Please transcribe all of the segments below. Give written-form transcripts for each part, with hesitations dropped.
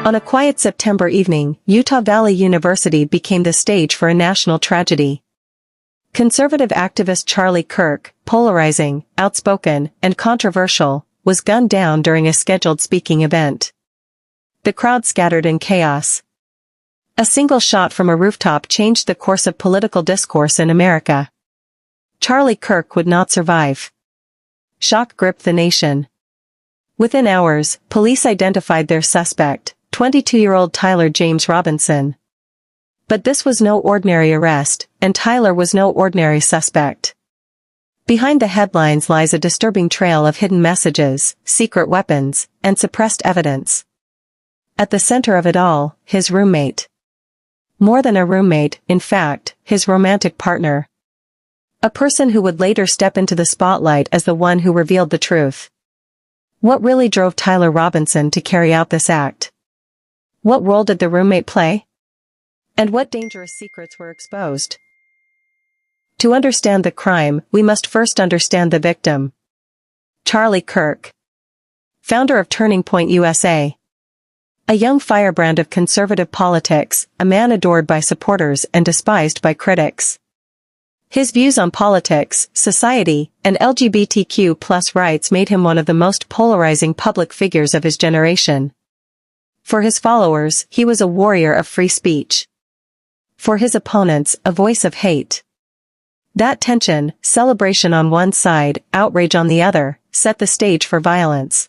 On a quiet September evening, Utah Valley University became the stage for a national tragedy. Conservative activist Charlie Kirk, polarizing, outspoken, and controversial, was gunned down during a scheduled speaking event. The crowd scattered in chaos. A single shot from a rooftop changed the course of political discourse in America. Charlie Kirk would not survive. Shock gripped the nation. Within hours, police identified their suspect, 22-year-old Tyler James Robinson. But this was no ordinary arrest, and Tyler was no ordinary suspect. Behind the headlines lies a disturbing trail of hidden messages, secret weapons, and suppressed evidence. At the center of it all, his roommate. More than a roommate, in fact, his romantic partner. A person who would later step into the spotlight as the one who revealed the truth. What really drove Tyler Robinson to carry out this act? What role did the roommate play? And what dangerous secrets were exposed? To understand the crime, we must first understand the victim. Charlie Kirk. Founder of Turning Point USA. A young firebrand of conservative politics, a man adored by supporters and despised by critics. His views on politics, society, and LGBTQ+ rights made him one of the most polarizing public figures of his generation. For his followers, he was a warrior of free speech. For his opponents, a voice of hate. That tension, celebration on one side, outrage on the other, set the stage for violence.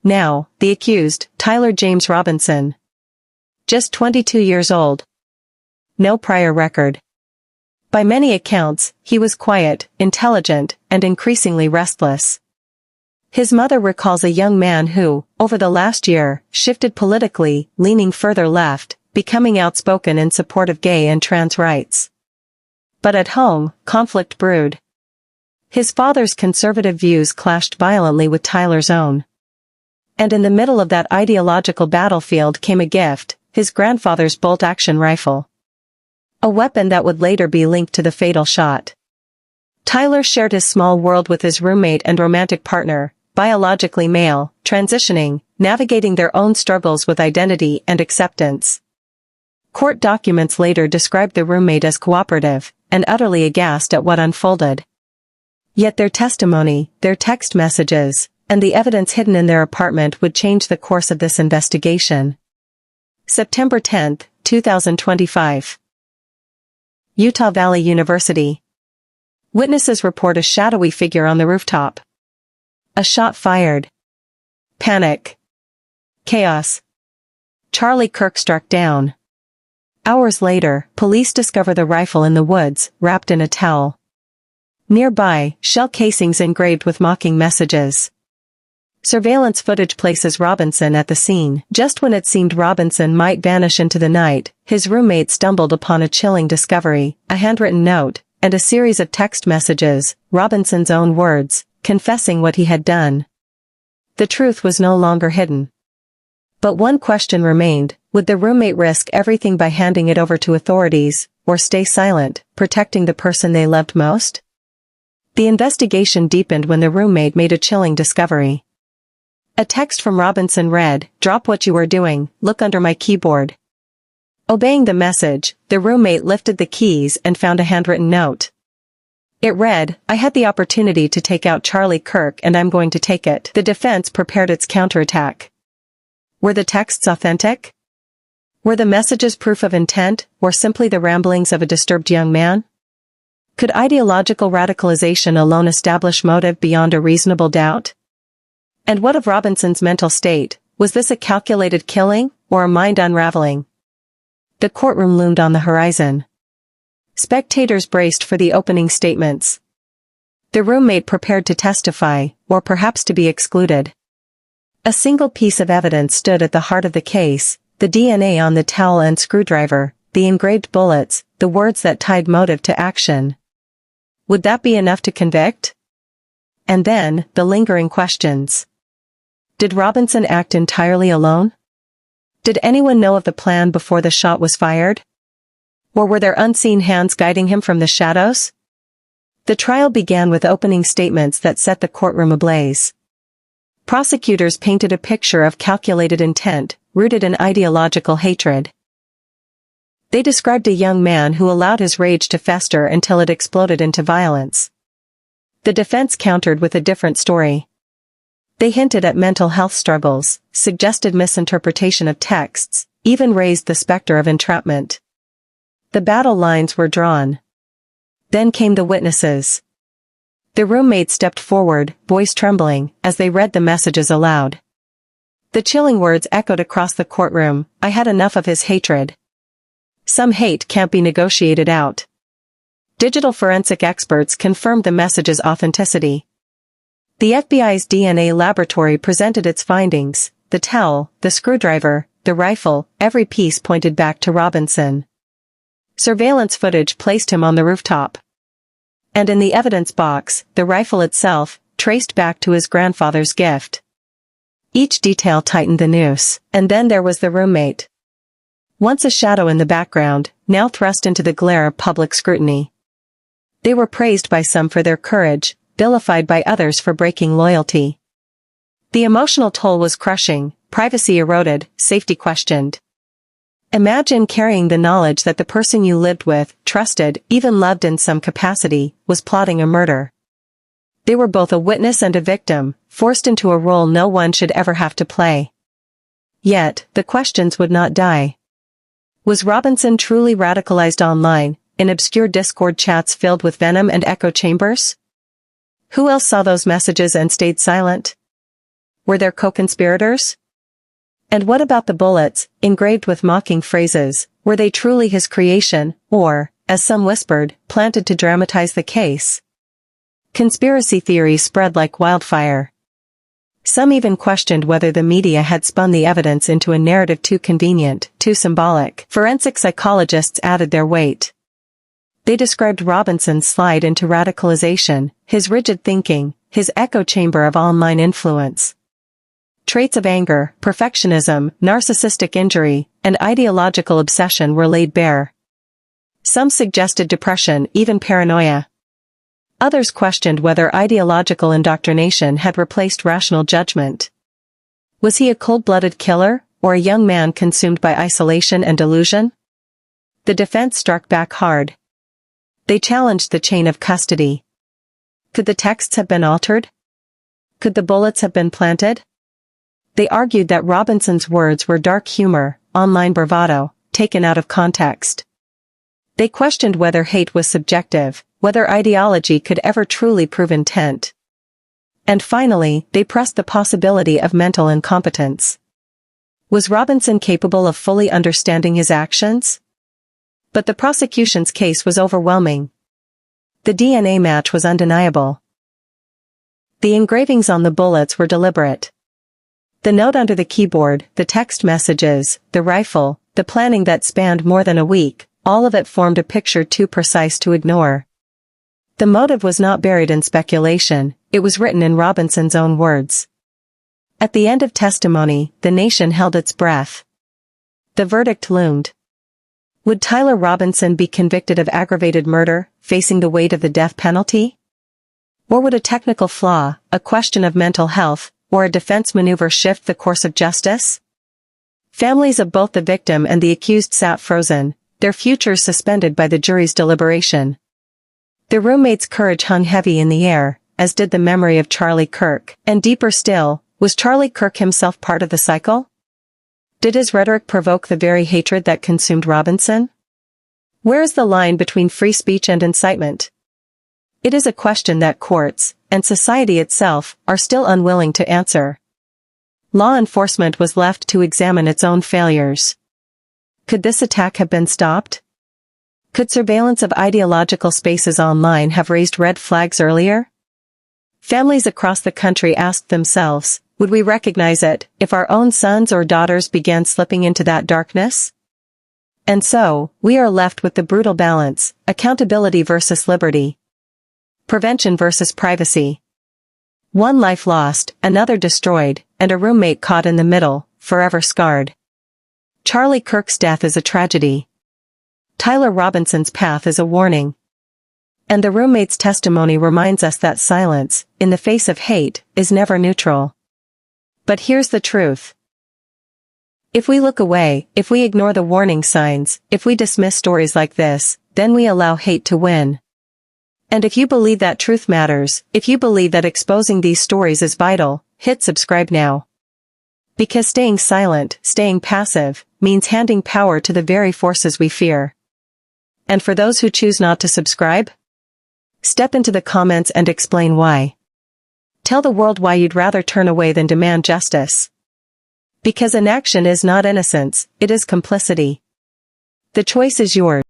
Now, the accused, Tyler James Robinson. Just 22 years old. No prior record. By many accounts, he was quiet, intelligent, and increasingly restless. His mother recalls a young man who, over the last year, shifted politically, leaning further left, becoming outspoken in support of gay and trans rights. But at home, conflict brewed. His father's conservative views clashed violently with Tyler's own. And in the middle of that ideological battlefield came a gift, his grandfather's bolt-action rifle. A weapon that would later be linked to the fatal shot. Tyler shared his small world with his roommate and romantic partner, biologically male, transitioning, navigating their own struggles with identity and acceptance. Court documents later described the roommate as cooperative, and utterly aghast at what unfolded. Yet their testimony, their text messages, and the evidence hidden in their apartment would change the course of this investigation. September 10, 2025. Utah Valley University. Witnesses report a shadowy figure on the rooftop. A shot fired. Panic. Chaos. Charlie Kirk struck down. Hours later, police discover the rifle in the woods, wrapped in a towel. Nearby, shell casings engraved with mocking messages. Surveillance footage places Robinson at the scene. Just when it seemed Robinson might vanish into the night, his roommate stumbled upon a chilling discovery, a handwritten note, and a series of text messages, Robinson's own words, confessing what he had done. The truth was no longer hidden. But one question remained: would the roommate risk everything by handing it over to authorities, or stay silent, protecting the person they loved most? The investigation deepened when the roommate made a chilling discovery. A text from Robinson read, "Drop what you are doing, look under my keyboard." Obeying the message, the roommate lifted the keys and found a handwritten note. It read, "I had the opportunity to take out Charlie Kirk and I'm going to take it." The defense prepared its counterattack. Were the texts authentic? Were the messages proof of intent, or simply the ramblings of a disturbed young man? Could ideological radicalization alone establish motive beyond a reasonable doubt? And what of Robinson's mental state? Was this a calculated killing, or a mind unraveling? The courtroom loomed on the horizon. Spectators braced for the opening statements. The roommate prepared to testify, or perhaps to be excluded. A single piece of evidence stood at the heart of the case: the DNA on the towel and screwdriver, the engraved bullets, the words that tied motive to action. Would that be enough to convict? And then, the lingering questions. Did Robinson act entirely alone? Did anyone know of the plan before the shot was fired? Or were there unseen hands guiding him from the shadows? The trial began with opening statements that set the courtroom ablaze. Prosecutors painted a picture of calculated intent, rooted in ideological hatred. They described a young man who allowed his rage to fester until it exploded into violence. The defense countered with a different story. They hinted at mental health struggles, suggested misinterpretation of texts, even raised the specter of entrapment. The battle lines were drawn. Then came the witnesses. The roommates stepped forward, voice trembling, as they read the messages aloud. The chilling words echoed across the courtroom, "I had enough of his hatred. Some hate can't be negotiated out." Digital forensic experts confirmed the message's authenticity. The FBI's DNA laboratory presented its findings: the towel, the screwdriver, the rifle, every piece pointed back to Robinson. Surveillance footage placed him on the rooftop. And in the evidence box, the rifle itself, traced back to his grandfather's gift. Each detail tightened the noose. And then there was the roommate. Once a shadow in the background, now thrust into the glare of public scrutiny. They were praised by some for their courage, vilified by others for breaking loyalty. The emotional toll was crushing, privacy eroded, safety questioned. Imagine carrying the knowledge that the person you lived with, trusted, even loved in some capacity, was plotting a murder. They were both a witness and a victim, forced into a role no one should ever have to play. Yet, the questions would not die. Was Robinson truly radicalized online, in obscure Discord chats filled with venom and echo chambers? Who else saw those messages and stayed silent? Were there co-conspirators? And what about the bullets, engraved with mocking phrases? Were they truly his creation, or, as some whispered, planted to dramatize the case? Conspiracy theories spread like wildfire. Some even questioned whether the media had spun the evidence into a narrative too convenient, too symbolic. Forensic psychologists added their weight. They described Robinson's slide into radicalization, his rigid thinking, his echo chamber of online influence. Traits of anger, perfectionism, narcissistic injury, and ideological obsession were laid bare. Some suggested depression, even paranoia. Others questioned whether ideological indoctrination had replaced rational judgment. Was he a cold-blooded killer, or a young man consumed by isolation and delusion? The defense struck back hard. They challenged the chain of custody. Could the texts have been altered? Could the bullets have been planted? They argued that Robinson's words were dark humor, online bravado, taken out of context. They questioned whether hate was subjective, whether ideology could ever truly prove intent. And finally, they pressed the possibility of mental incompetence. Was Robinson capable of fully understanding his actions? But the prosecution's case was overwhelming. The DNA match was undeniable. The engravings on the bullets were deliberate. The note under the keyboard, the text messages, the rifle, the planning that spanned more than a week, all of it formed a picture too precise to ignore. The motive was not buried in speculation, it was written in Robinson's own words. At the end of testimony, the nation held its breath. The verdict loomed. Would Tyler Robinson be convicted of aggravated murder, facing the weight of the death penalty? Or would a technical flaw, a question of mental health, or a defense maneuver shift the course of justice? Families of both the victim and the accused sat frozen, their futures suspended by the jury's deliberation. The roommate's courage hung heavy in the air, as did the memory of Charlie Kirk. And deeper still, was Charlie Kirk himself part of the cycle? Did his rhetoric provoke the very hatred that consumed Robinson? Where is the line between free speech and incitement? It is a question that courts, and society itself, are still unwilling to answer. Law enforcement was left to examine its own failures. Could this attack have been stopped? Could surveillance of ideological spaces online have raised red flags earlier? Families across the country asked themselves, would we recognize it if our own sons or daughters began slipping into that darkness? And so, we are left with the brutal balance, accountability versus liberty. Prevention versus privacy. One life lost, another destroyed, and a roommate caught in the middle, forever scarred. Charlie Kirk's death is a tragedy. Tyler Robinson's path is a warning. And the roommate's testimony reminds us that silence, in the face of hate, is never neutral. But here's the truth. If we look away, if we ignore the warning signs, if we dismiss stories like this, then we allow hate to win. And if you believe that truth matters, if you believe that exposing these stories is vital, hit subscribe now. Because staying silent, staying passive, means handing power to the very forces we fear. And for those who choose not to subscribe, step into the comments and explain why. Tell the world why you'd rather turn away than demand justice. Because inaction is not innocence, it is complicity. The choice is yours.